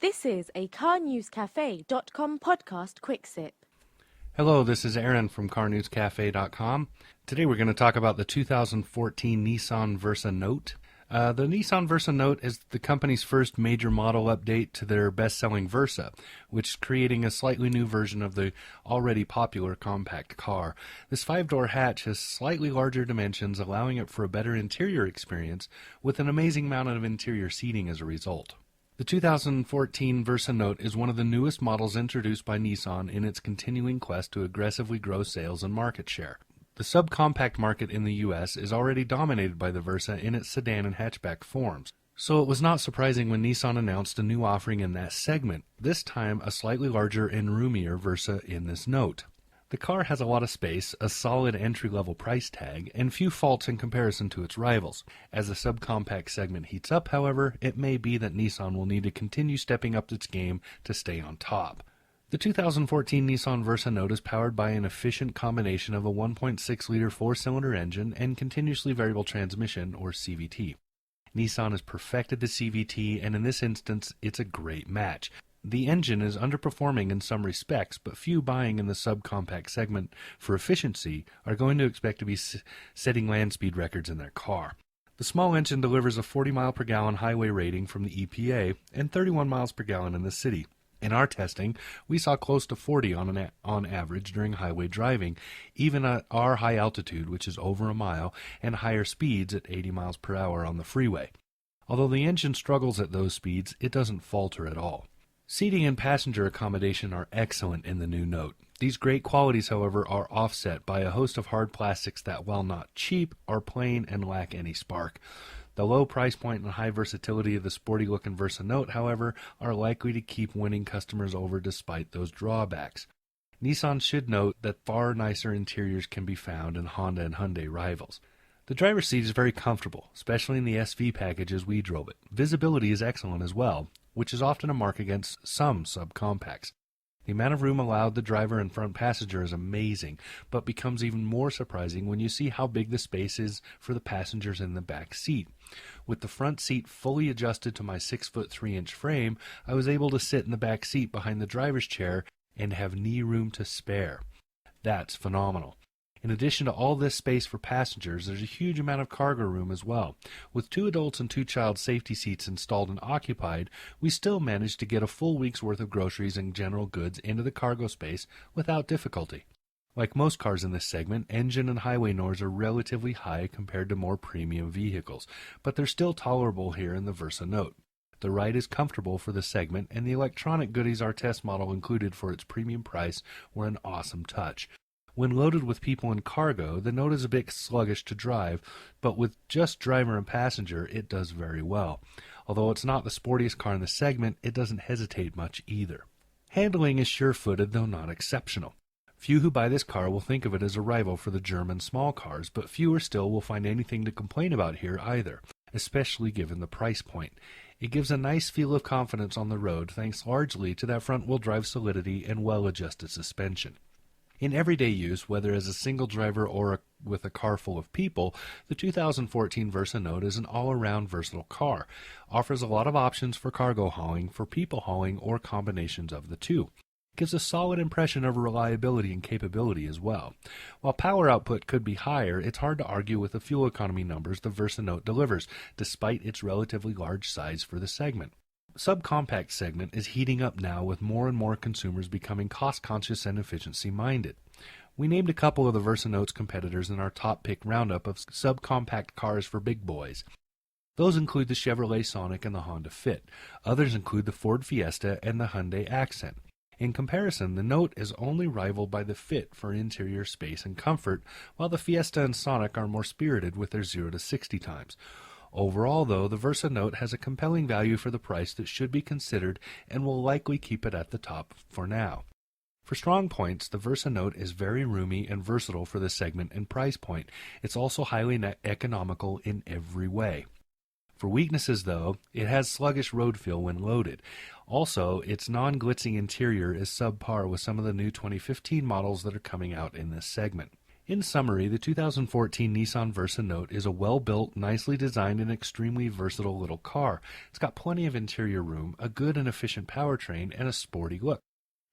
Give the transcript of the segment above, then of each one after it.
This is a CarNewsCafe.com podcast quick sip. Hello, this is Aaron from CarNewsCafe.com. Today we're going to talk about the 2014 Nissan Versa Note. The Nissan Versa Note is the company's first major model update to their best-selling Versa, which is creating a slightly new version of the already popular compact car. This 5-door hatch has slightly larger dimensions, allowing it for a better interior experience, with an amazing amount of interior seating as a result. The 2014 Versa Note is one of the newest models introduced by Nissan in its continuing quest to aggressively grow sales and market share. The subcompact market in the U.S. is already dominated by the Versa in its sedan and hatchback forms, so it was not surprising when Nissan announced a new offering in that segment, this time a slightly larger and roomier Versa in this Note. The car has a lot of space, a solid entry-level price tag, and few faults in comparison to its rivals. As the subcompact segment heats up, however, it may be that Nissan will need to continue stepping up its game to stay on top. The 2014 Nissan Versa Note is powered by an efficient combination of a 1.6-liter four-cylinder engine and continuously variable transmission, or CVT. Nissan has perfected the CVT, and in this instance, it's a great match. The engine is underperforming in some respects, but few buying in the subcompact segment for efficiency are going to expect to be setting land speed records in their car. The small engine delivers a 40 mile per gallon highway rating from the EPA and 31 miles per gallon in the city. In our testing, we saw close to 40 on average during highway driving, even at our high altitude, which is over a mile, and higher speeds at 80 miles per hour on the freeway. Although the engine struggles at those speeds, it doesn't falter at all. Seating and passenger accommodation are excellent in the new Note. These great qualities, however, are offset by a host of hard plastics that, while not cheap, are plain and lack any spark. The low price point and high versatility of the sporty-looking Versa Note, however, are likely to keep winning customers over despite those drawbacks. Nissan should note that far nicer interiors can be found in Honda and Hyundai rivals. The driver's seat is very comfortable, especially in the SV package as we drove it. Visibility is excellent as well, which is often a mark against some subcompacts. The amount of room allowed the driver and front passenger is amazing, but becomes even more surprising when you see how big the space is for the passengers in the back seat. With the front seat fully adjusted to my 6'3" frame, I was able to sit in the back seat behind the driver's chair and have knee room to spare. That's phenomenal. In addition to all this space for passengers, there's a huge amount of cargo room as well. With 2 adults and 2 child safety seats installed and occupied, we still managed to get a full week's worth of groceries and general goods into the cargo space without difficulty. Like most cars in this segment, engine and highway noise are relatively high compared to more premium vehicles, but they're still tolerable here in the Versa Note. The ride is comfortable for the segment, and the electronic goodies our test model included for its premium price were an awesome touch. When loaded with people and cargo, the Note is a bit sluggish to drive, but with just driver and passenger, it does very well. Although it's not the sportiest car in the segment, it doesn't hesitate much either. Handling is sure-footed, though not exceptional. Few who buy this car will think of it as a rival for the German small cars, but fewer still will find anything to complain about here either, especially given the price point. It gives a nice feel of confidence on the road thanks largely to that front-wheel drive solidity and well-adjusted suspension. In everyday use, whether as a single driver or with a car full of people, the 2014 Versa Note is an all-around versatile car. Offers a lot of options for cargo hauling, for people hauling, or combinations of the two. It gives a solid impression of reliability and capability as well. While power output could be higher, it's hard to argue with the fuel economy numbers the Versa Note delivers, despite its relatively large size for the segment. Subcompact segment is heating up now with more and more consumers becoming cost-conscious and efficiency-minded. We named a couple of the Versa Note's competitors in our top pick roundup of subcompact cars for big boys. Those include the Chevrolet Sonic and the Honda Fit. Others include the Ford Fiesta and the Hyundai Accent. In comparison, the Note is only rivaled by the Fit for interior space and comfort, while the Fiesta and Sonic are more spirited with their 0 to 60 times. Overall, though, the Versa Note has a compelling value for the price that should be considered and will likely keep it at the top for now. For strong points, the Versa Note is very roomy and versatile for the segment and price point. It's also highly economical in every way. For weaknesses, though, it has sluggish road feel when loaded. Also, its non-glitzing interior is subpar with some of the new 2015 models that are coming out in this segment. In summary, the 2014 Nissan Versa Note is a well-built, nicely designed, and extremely versatile little car. It's got plenty of interior room, a good and efficient powertrain, and a sporty look.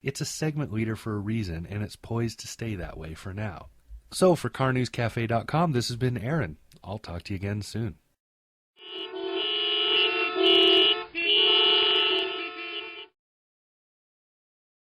It's a segment leader for a reason, and it's poised to stay that way for now. So for CarNewsCafe.com, this has been Aaron. I'll talk to you again soon.